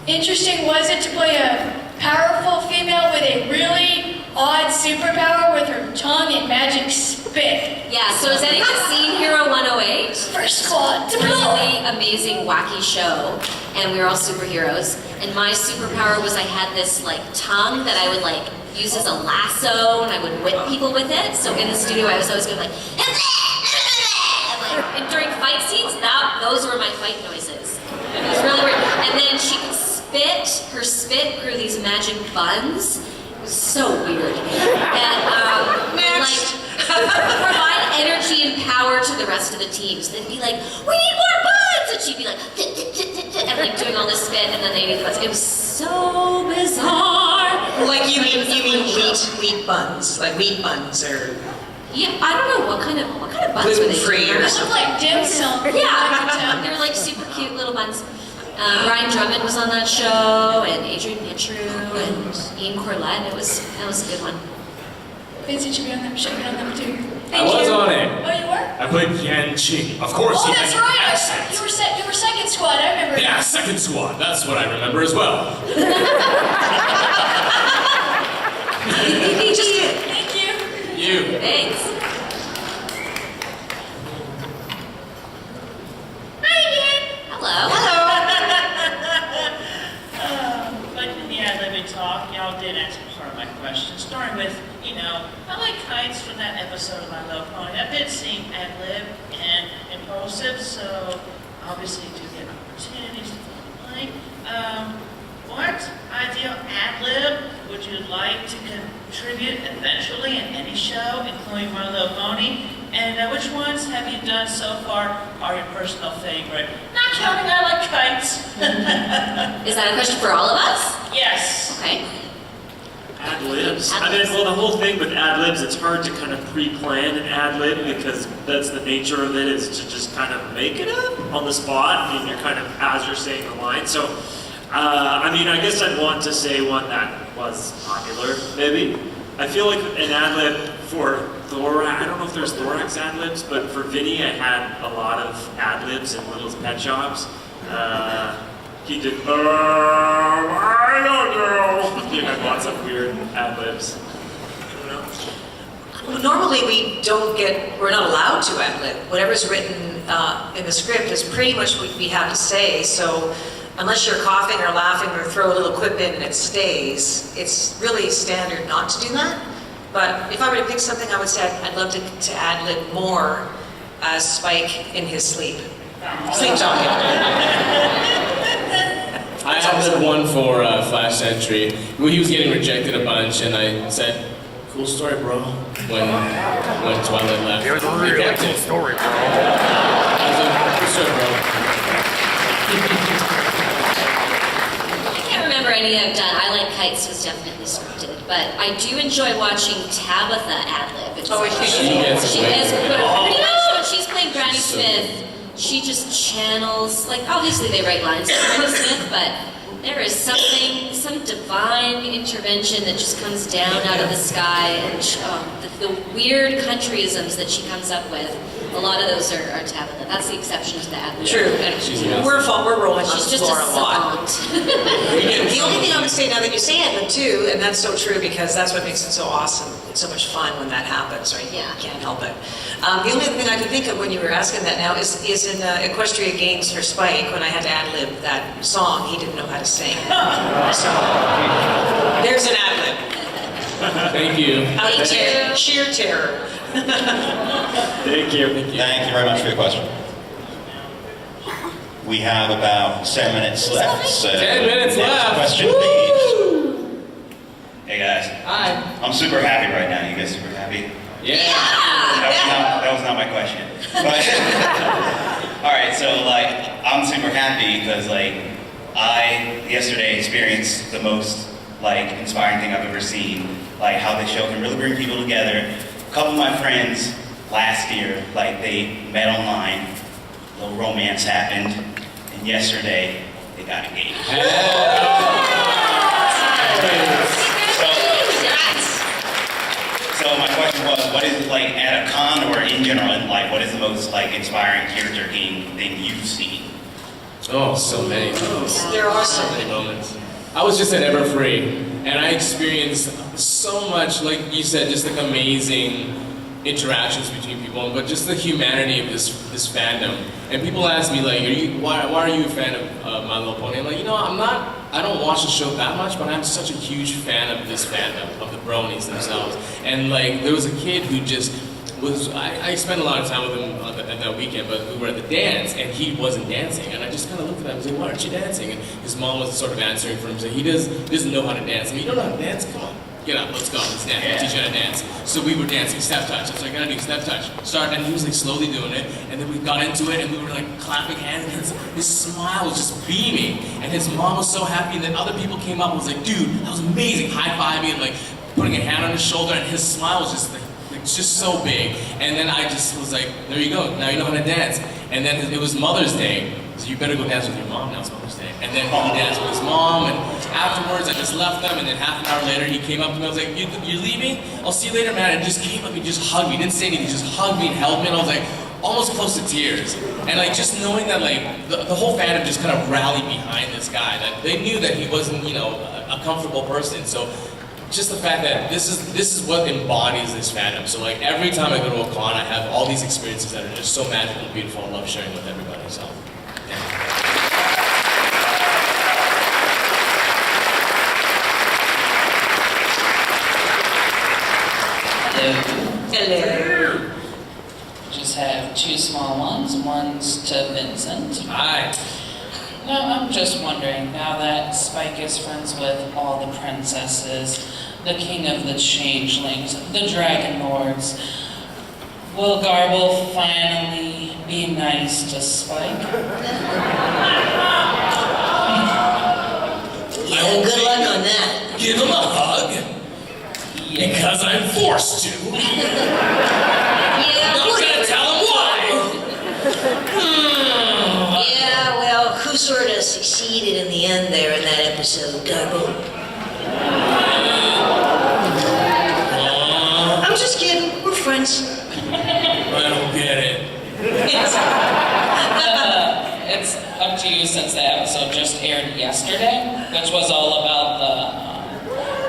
interesting was it to play a powerful female with a really odd superpower with her tongue and magic spit? Yeah, so has anyone seen Hero 108? First claw. It's a really amazing, wacky show, and we were all superheroes. And my superpower was I had this like tongue that I would like use as a lasso, and I would whip people with it. So in the studio, I was always going like, and during fight scenes, those were my fight noises. It was really weird. And then she could spit. Her spit grew these magic buns. It was so weird. And like provide energy and power to the rest of the teams. They'd be like, we need more buns, and she'd be like, and like doing all this spit, and then they need the buns. It was so bizarre. Like you mean wheat buns, like wheat buns, or Yeah, I don't know what kind of buns were they? Gluten-free or It looked like dim sum. Yeah, they were like super cute little buns. Ryan Drummond was on that show, and Adrian Pitru, and Ian Corlett. That was a good one. Vincent should be on that. Should be on that too. I was on it. Oh, you were? I played Yan Chi. Of course, Oh, he that's had an right. accent. You were second squad. I remember. Yeah, second squad. That's what I remember as well. He just did. Thank you. You. Thanks. Hi again. Hello. But in the ad-libbing talk, y'all did answer part of my question, starting with, I like kites from that episode of My Little Pony. That did seem ad-lib and impulsive, so obviously you do get opportunities to play. What ideal ad-lib would you like to contribute eventually in any show, including My Little Pony? And which ones have you done so far are your personal favorite? Not counting I Like Kites. Is that a question for all of us? Yes. Okay. Ad-libs. I mean, well, the whole thing with ad-libs, it's hard to kind of pre-plan an ad-lib because that's the nature of it, is to just kind of make it up on the spot, and you're kind of, as you're saying the line. So, I mean, I guess I'd want to say one that was popular, maybe. I feel like an ad-lib for Thorax, I don't know if there's Thorax ad-libs, but for Vinny, I had a lot of ad-libs in Little's Pet Shops. He did, I don't know. He had lots of weird ad-libs. Normally we're not allowed to ad-lib. Whatever's written in the script is pretty much what we have to say, so unless you're coughing or laughing or throw a little quip in and it stays, it's really standard not to do that. But if I were to pick something, I would say I'd love to ad-lib more Spike in his sleep. Sleep talking. I had one for Flash Sentry. He was getting rejected a bunch, and I said, "Cool story, bro." When Twilight left, It was a really cool story, bro. I was like, "Cool story, bro." I can't remember any I've done. I Like Kites was definitely scripted, but I do enjoy watching Tabitha ad-lib. She is pretty much when she's playing Granny Smith. She just channels, like obviously they write lines for Granny Smith, but there is some divine intervention that just comes down out of the sky, and the weird countryisms that she comes up with. A lot of those are Tabitha. That's the exception to that. True. We're rolling on She's the just floor a lot. savant. The only thing I would say now that you say ad-lib too, and that's so true because that's what makes it so awesome. It's so much fun when that happens, right? Yeah. You can't help it. The only thing I could think of when you were asking that now is in Equestria Games for Spike, when I had to ad-lib that song, he didn't know how to sing. So, there's an ad-lib. Thank you. Out of sheer terror. Thank you. Thank you very much for your question. We have about 10 minutes left. So 10 minutes next left. Question, please. Hey guys. Hi. I'm super happy right now. You guys super happy? Yeah. That was not my question. But all right, so I'm super happy because I yesterday experienced the most inspiring thing I've ever seen. How this show can really bring people together. A couple of my friends last year, they met online, a little romance happened, and yesterday they got engaged. So my question was, what is at a con or in general in life, what is the most inspiring character thing you've seen? Oh, so many moments. There are so many moments. I was just at Everfree, and I experienced so much, like you said, just amazing interactions between people, but just the humanity of this fandom. And people ask me why are you a fan of My Little Pony? I'm like, I don't watch the show that much, but I'm such a huge fan of this fandom, of the bronies themselves. And there was a kid who just was, I spent a lot of time with him at that weekend, but we were at the dance, and he wasn't dancing. And I just kind of looked at him and said, why aren't you dancing? And his mom was sort of answering for him, saying, he doesn't know how to dance. I mean, you don't know how to dance? Come on. Get up, let's go, let's dance, I'll teach you how to dance. So we were dancing step touch. I was like, I gotta do step touch. And he was slowly doing it, and then we got into it, and we were clapping hands, and his smile was just beaming. And his mom was so happy, and then other people came up and was like, dude, that was amazing, high-fiving, and putting a hand on his shoulder, and his smile was just it's just so big. And then I just was like, there you go, now you know how to dance. And then it was Mother's Day, so you better go dance with your mom, now it's Mother's Day. And then he danced with his mom, and afterwards I just left them, and then half an hour later he came up to me, I was like, you're leaving? I'll see you later, man. And just came up and just hugged me, didn't say anything, just hugged me and held me, and I was like, almost close to tears. And like just knowing that like the whole fandom just kind of rallied behind this guy, that they knew that he wasn't, you know, a comfortable person. So just the fact that this is what embodies this fandom. So like every time I go to a con, I have all these experiences that are just so magical and beautiful. I love sharing with everybody. So yeah. Hello. Just have two small ones. One's to Vincent. Hi. No, I'm just wondering, now that Spike is friends with all the princesses, the king of the changelings, the dragon lords, will Garble finally be nice to Spike? Yeah, good luck on that. Give him a hug? Because I'm forced to. Yeah, I'm gonna tell him why. Yeah, well, who sort of succeeded in the end there in that episode, Garbo? I'm just kidding. We're friends. I don't get it. It's up to you since the episode just aired yesterday, which was all about the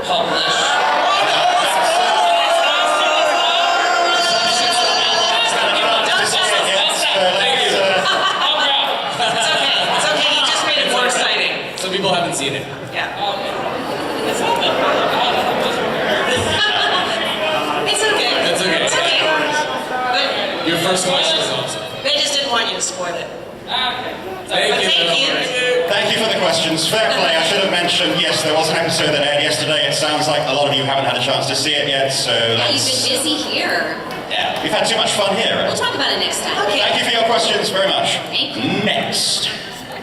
published. Some people haven't seen it. Yeah. It's okay. That's okay. It's okay. But Your first question is awesome. they just didn't want you to spoil it. Thank you. Thank you for the questions. Fair play. I should have mentioned, yes, there was an episode that aired yesterday. It sounds like a lot of you haven't had a chance to see it yet, so Yeah, you've been busy here. Yeah, we've had too much fun here. We'll talk about it next time. Okay. Thank you for your questions very much. Thank you. Next.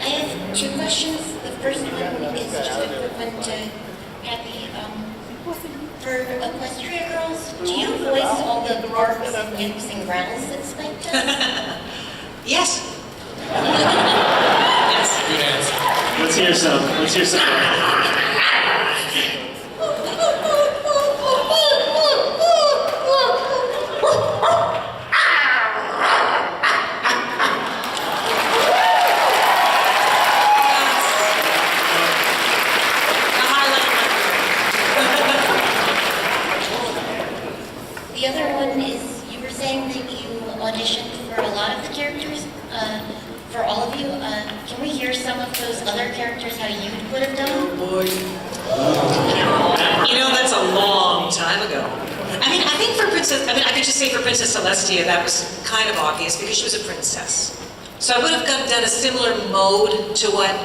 I have two questions. The first one is just a quick one to Kathy. For Equestria Girls, do you voice all the barks, yips, and growls that Spike does? Yes. Good answer. Let's hear some. Let's hear some. The other one is, you were saying that you auditioned for a lot of the characters, for all of you. Can we hear some of those other characters, how you would have done? Boy. You know, that's a long time ago. I mean, I think for I could just say for Princess Celestia, that was kind of obvious because she was a princess. So I would have done a similar mode to what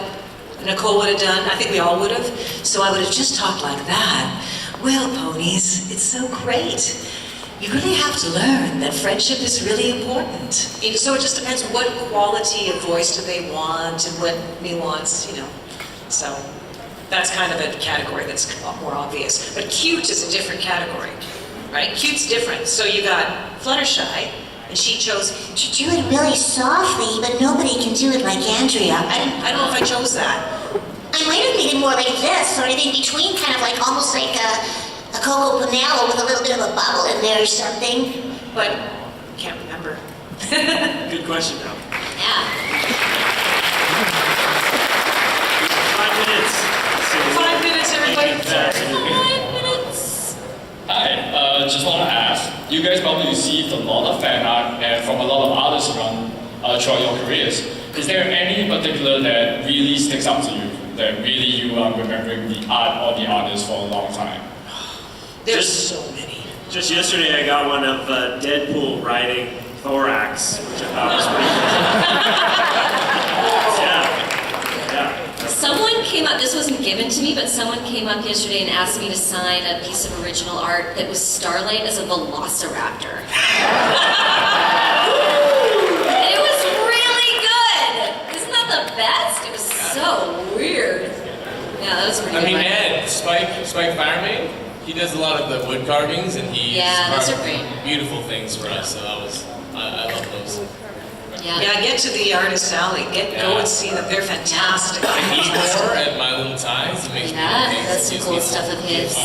Nicole would have done. I think we all would have. So I would have just talked like that. Well, ponies, it's so great. You really have to learn that friendship is really important. So it just depends what quality of voice do they want and what nuance, you know. So that's kind of a category that's a lot more obvious. But cute is a different category, right? Cute's different. So you got Fluttershy, and she chose To do it really softly, but nobody can do it like Andrea. I don't know if I chose that. I might have made it more like this, or anything between, kind of like almost like a Coco Pinello with a little bit of a bubble in there or something. But can't remember. Good question, though. Yeah. 5 minutes. 5 minutes, everybody. 5 minutes. Hi, just want to ask, you guys probably received a lot of fan art and from a lot of artists throughout your careers. Is there any particular that really sticks out to you, that really you are remembering the art or the artist for a long time? There's so many. Just yesterday I got one of Deadpool riding Thorax, which I thought was pretty cool. Yeah. Someone came up, this wasn't given to me, but someone came up yesterday and asked me to sign a piece of original art that was Starlight as a velociraptor. And it was really good! Isn't that the best? It was so weird. Yeah, that was pretty I good. mean, Ed, Spike Fireman, he does a lot of the wood carvings, and he's Yeah, those carved are great. beautiful things for us. So that was I love those. Yeah, get to the artist alley. Go and see them. They're fantastic. Igor at My Little Ties. He makes Yeah, beautiful that's some things. cool stuff of his.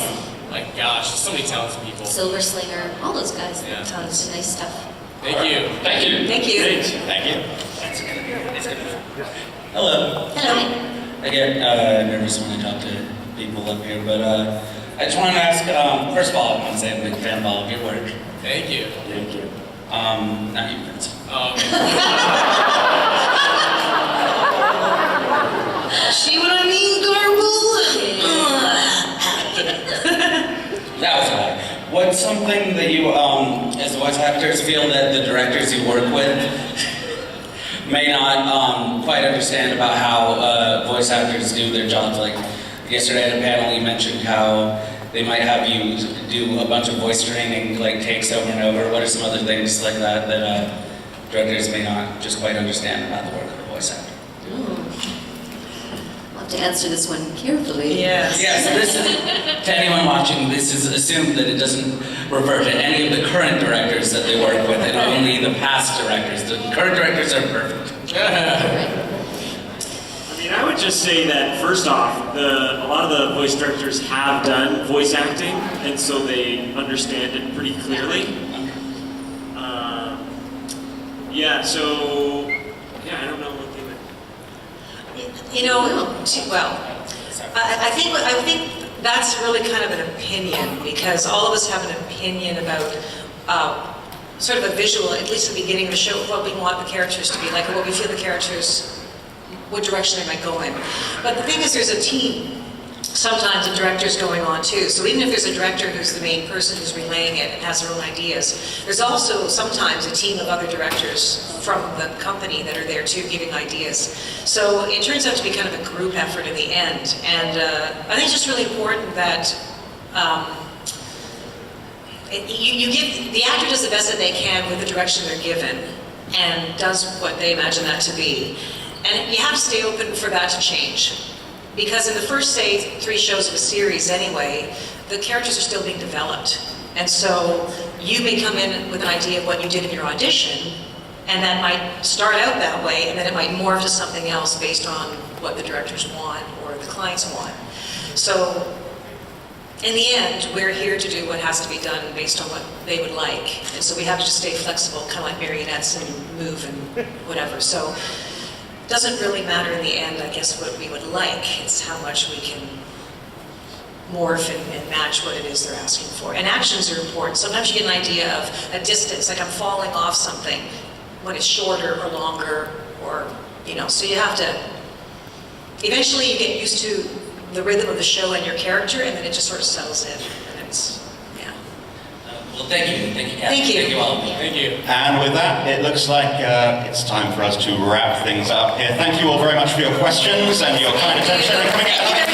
My gosh, there's so many talented people. Silver Slinger, all those guys. Yeah. Tons of nice stuff. Thank you. Thank you. Thank you. Thank you. Hello. Hello. I get nervous when I talk to people up here, but I just wanted to ask, first of all, I want to say I'm a big fan of all of your work. Thank you. Thank you. Not you, Vince. See what I mean, That was bad. What's something that you, as voice actors, feel that the directors you work with may not quite understand about how voice actors do their jobs? Like yesterday at a panel, you mentioned how they might have you do a bunch of voice training, like takes over and over. What are some other things like that that directors may not just quite understand about the work of a voice actor? I'll have to answer this one carefully. Yes. Yes, this is, to anyone watching, this is assumed that it doesn't refer to any of the current directors that they work with, and only the past directors. The current directors are perfect. I mean, I would just say that first off, a lot of the voice directors have done voice acting, and so they understand it pretty clearly. I don't know what they would. You know, well, I think that's really kind of an opinion, because all of us have an opinion about sort of a visual, at least at the beginning of the show, what we want the characters to be like, or what we feel the characters, what direction they might go in. But the thing is, there's a team sometimes of directors going on too. So even if there's a director who's the main person who's relaying it and has their own ideas, there's also sometimes a team of other directors from the company that are there too, giving ideas. So it turns out to be kind of a group effort in the end. And I think it's just really important that the actor does the best that they can with the direction they're given and does what they imagine that to be. And you have to stay open for that to change. Because in the first, say, 3 shows of a series anyway, the characters are still being developed. And so you may come in with an idea of what you did in your audition, and that might start out that way, and then it might morph to something else based on what the directors want or the clients want. So in the end, we're here to do what has to be done based on what they would like. And so we have to just stay flexible, kind of like marionettes, and move and whatever. So it doesn't really matter in the end, I guess, what we would like. It's how much we can morph and match what it is they're asking for. And actions are important. Sometimes you get an idea of a distance, like I'm falling off something, when it's shorter or longer, or, so you have to, eventually you get used to the rhythm of the show and your character, and then it just sort of settles in. And it's, Well, thank you. Thank you, Kathy. Thank you. Thank you all. Thank you. And with that, it looks like it's time for us to wrap things up here. Thank you all very much for your questions and your kind attention and coming out.